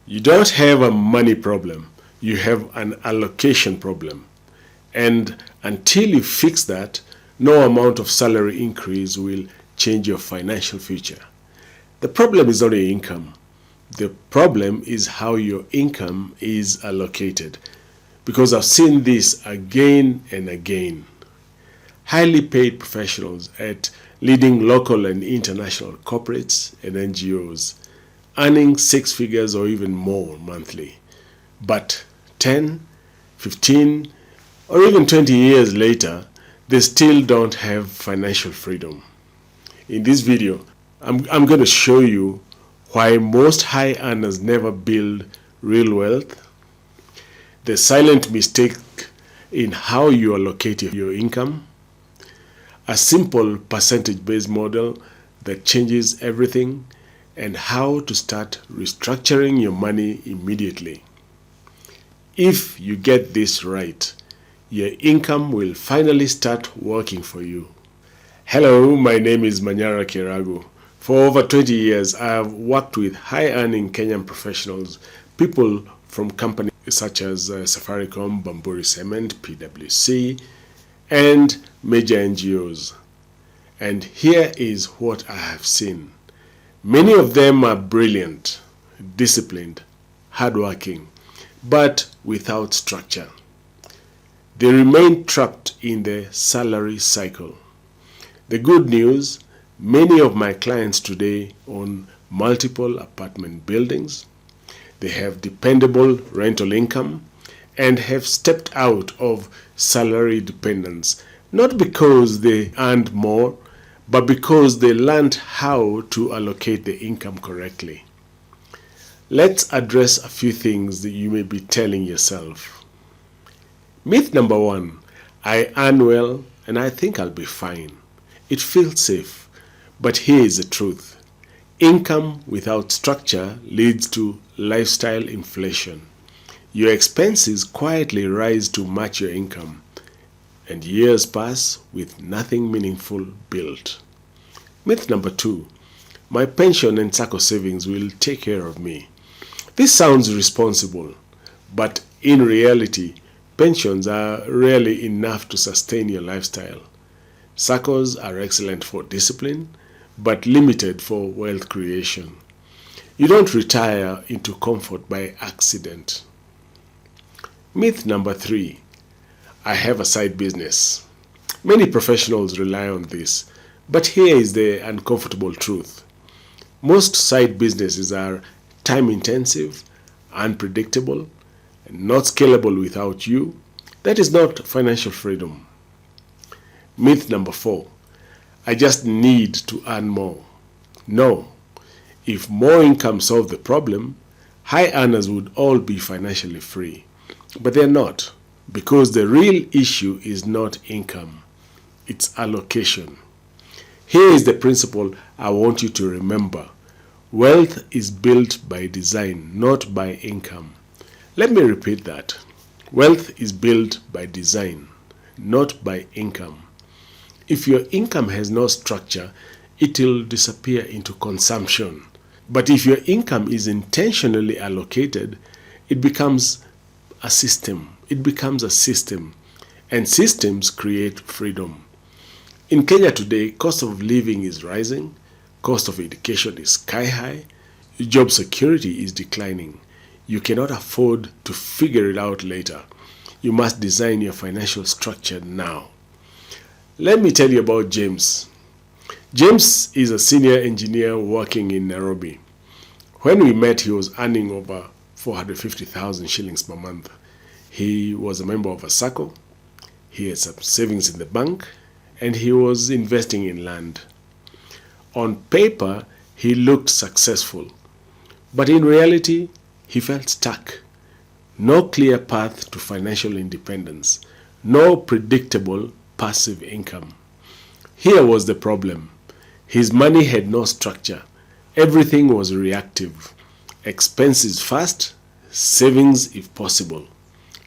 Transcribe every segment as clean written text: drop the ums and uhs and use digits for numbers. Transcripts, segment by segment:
You don't have a money problem, you have an allocation problem. And until you fix that, no amount of salary increase will change your financial future. The problem is not your income. The problem is how your income is allocated. Because I've seen this again and again. Highly paid professionals at leading local and international corporates and NGOs earning six figures or even more monthly. But 10, 15, or even 20 years later, they still don't have financial freedom. In this video, I'm going to show you why most high earners never build real wealth, the silent mistake in how you allocate your income, a simple percentage-based model that changes everything, and how to start restructuring your money immediately. If you get this right, your income will finally start working for you. Hello, my name is Manyara Kiragu. For over 20 years, I have worked with high-earning Kenyan professionals, people from companies such as Safaricom, Bamburi Cement, PwC, and major NGOs. And here is what I have seen. Many of them are brilliant, disciplined, hardworking, but without structure. They remain trapped in the salary cycle. The good news, many of my clients today own multiple apartment buildings. They have dependable rental income and have stepped out of salary dependence, not because they earned more, but because they learned how to allocate the income correctly. Let's address a few things that you may be telling yourself. Myth number one, I earn well and I think I'll be fine. It feels safe, but here is the truth. Income without structure leads to lifestyle inflation. Your expenses quietly rise to match your income, and years pass with nothing meaningful built. Myth number two, my pension and SACCO savings will take care of me. This sounds responsible, but in reality, pensions are rarely enough to sustain your lifestyle. SACCOs are excellent for discipline, but limited for wealth creation. You don't retire into comfort by accident. Myth number three, I have a side business. Many professionals rely on this, but here is the uncomfortable truth. Most side businesses are time-intensive, unpredictable, and not scalable without you. That is not financial freedom. Myth number four, I just need to earn more. No, if more income solved the problem, high earners would all be financially free. But they're not, because the real issue is not income, it's allocation. Here is the principle I want you to remember. Wealth is built by design, not by income. Let me repeat that. Wealth is built by design, not by income. If your income has no structure, it will disappear into consumption. But if your income is intentionally allocated, it becomes a system. It becomes a system. And systems create freedom. In Kenya today, cost of living is rising, cost of education is sky high, job security is declining. You cannot afford to figure it out later. You must design your financial structure now. Let me tell you about James. James is a senior engineer working in Nairobi. When we met, he was earning over 450,000 shillings per month. He was a member of a SACCO, he had some savings in the bank, and he was investing in land. On paper, he looked successful, but in reality, he felt stuck. No clear path to financial independence, no predictable passive income. Here was the problem. His money had no structure. Everything was reactive. Expenses fast, savings if possible,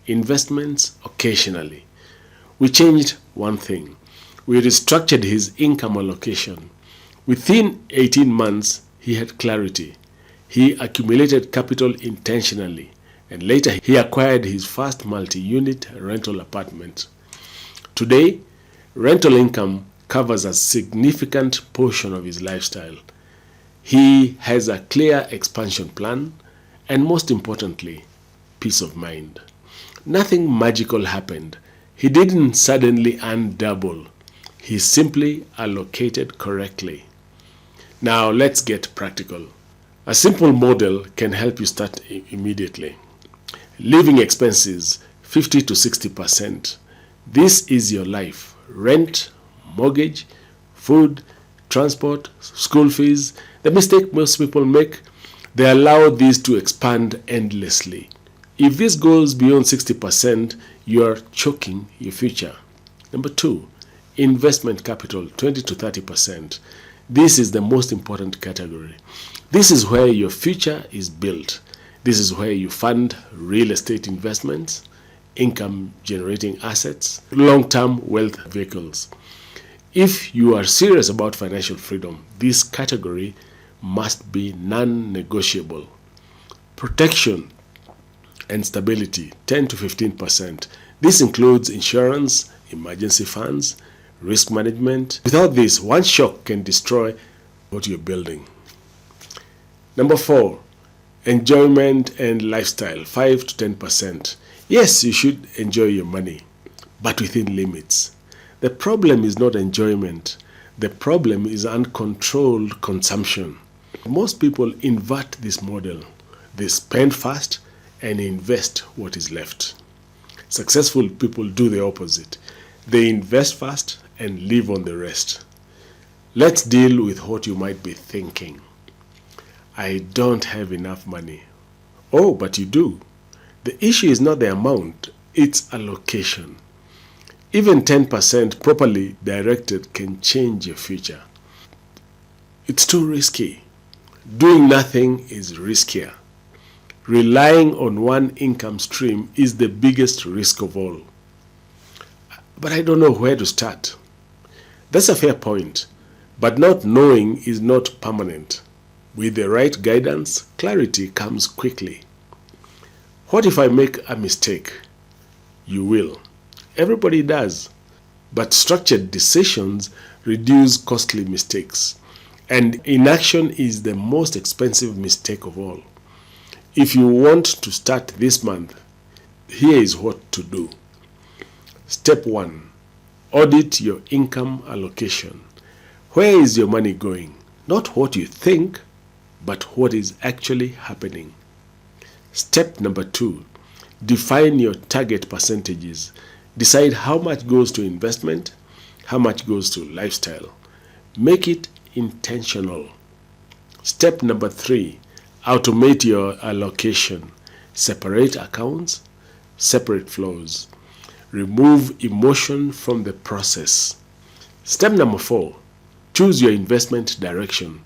investments occasionally. We changed one thing. We restructured his income allocation. Within 18 months, he had clarity. He accumulated capital intentionally, and later he acquired his first multi-unit rental apartment. Today, rental income covers a significant portion of his lifestyle. He has a clear expansion plan, and most importantly, peace of mind. Nothing magical happened. He didn't suddenly earn double. He simply allocated correctly. Now let's get practical. A simple model can help you start immediately. Living expenses 50 to 60%. This is your life. Rent, mortgage, food, transport, school fees. The mistake most people make, they allow these to expand endlessly. If this goes beyond 60%, you are choking your future. Number 2, investment capital 20 to 30%. This is the most important category. This is where your future is built. This is where you fund real estate investments, income generating assets, long-term wealth vehicles. If you are serious about financial freedom, this category must be non-negotiable. Protection and stability 10 to 15%. This includes insurance, emergency funds, risk management. Without this, one shock can destroy what you're building. Number 4, enjoyment and lifestyle 5 to 10%. Yes, you should enjoy your money, but within limits. The problem is not enjoyment. The problem is uncontrolled consumption. Most people invert this model. They spend fast and invest what is left. Successful people do the opposite. They invest fast and live on the rest. Let's deal with what you might be thinking. I don't have enough money. Oh, but you do. The issue is not the amount, it's allocation. Even 10% properly directed can change your future. It's too risky. Doing nothing is riskier. Relying on one income stream is the biggest risk of all. But I don't know where to start. That's a fair point, but not knowing is not permanent. With the right guidance, clarity comes quickly. What if I make a mistake? You will. Everybody does. But structured decisions reduce costly mistakes. And inaction is the most expensive mistake of all. If you want to start this month, here is what to do. Step 1. Audit your income allocation. Where is your money going? Not what you think, but what is actually happening. Step number 2. Define your target percentages. Decide how much goes to investment, how much goes to lifestyle. Make it intentional. Step number 3. Automate your allocation. Separate accounts, separate flows. Remove emotion from the process. Step number 4. Choose your investment direction.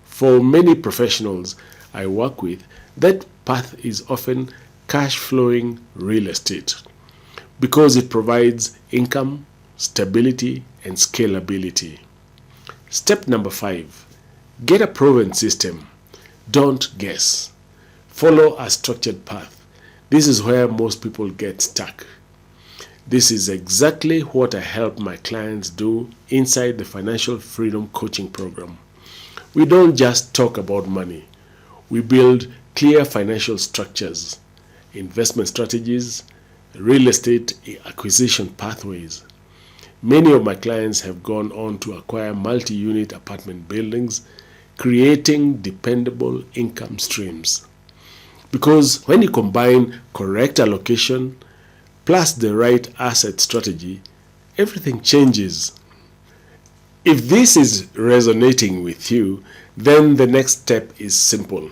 For many professionals I work with, that path is often cash flowing real estate because it provides income, stability, and scalability. Step number 5. Get a proven system. Don't guess. Follow a structured path. This is where most people get stuck. This is exactly what I help my clients do inside the Financial Freedom Coaching Program. We don't just talk about money. We build clear financial structures, investment strategies, real estate acquisition pathways. Many of my clients have gone on to acquire multi-unit apartment buildings, creating dependable income streams. Because when you combine correct allocation plus the right asset strategy, everything changes. If this is resonating with you, then the next step is simple.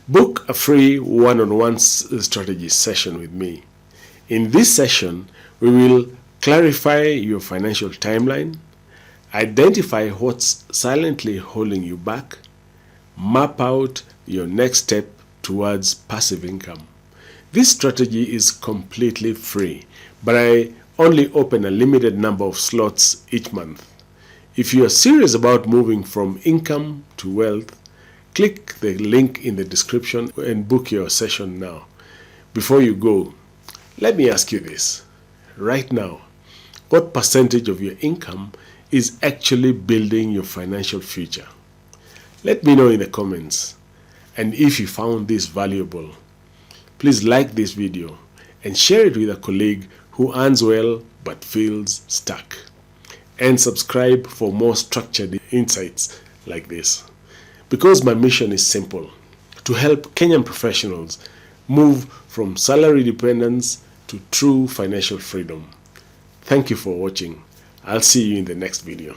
Book a free one-on-one strategy session with me. In this session, we will clarify your financial timeline, identify what's silently holding you back, map out your next step towards passive income. This strategy is completely free, but I only open a limited number of slots each month. If you are serious about moving from income to wealth, Click the link in the description and book your session now. Before you go, let me ask you this. Right now, what percentage of your income is actually building your financial future? Let me know in the comments. And if you found this valuable, please like this video and share it with a colleague who earns well but feels stuck. And subscribe for more structured insights like this. Because my mission is simple: to help Kenyan professionals move from salary dependence to true financial freedom. Thank you for watching. I'll see you in the next video.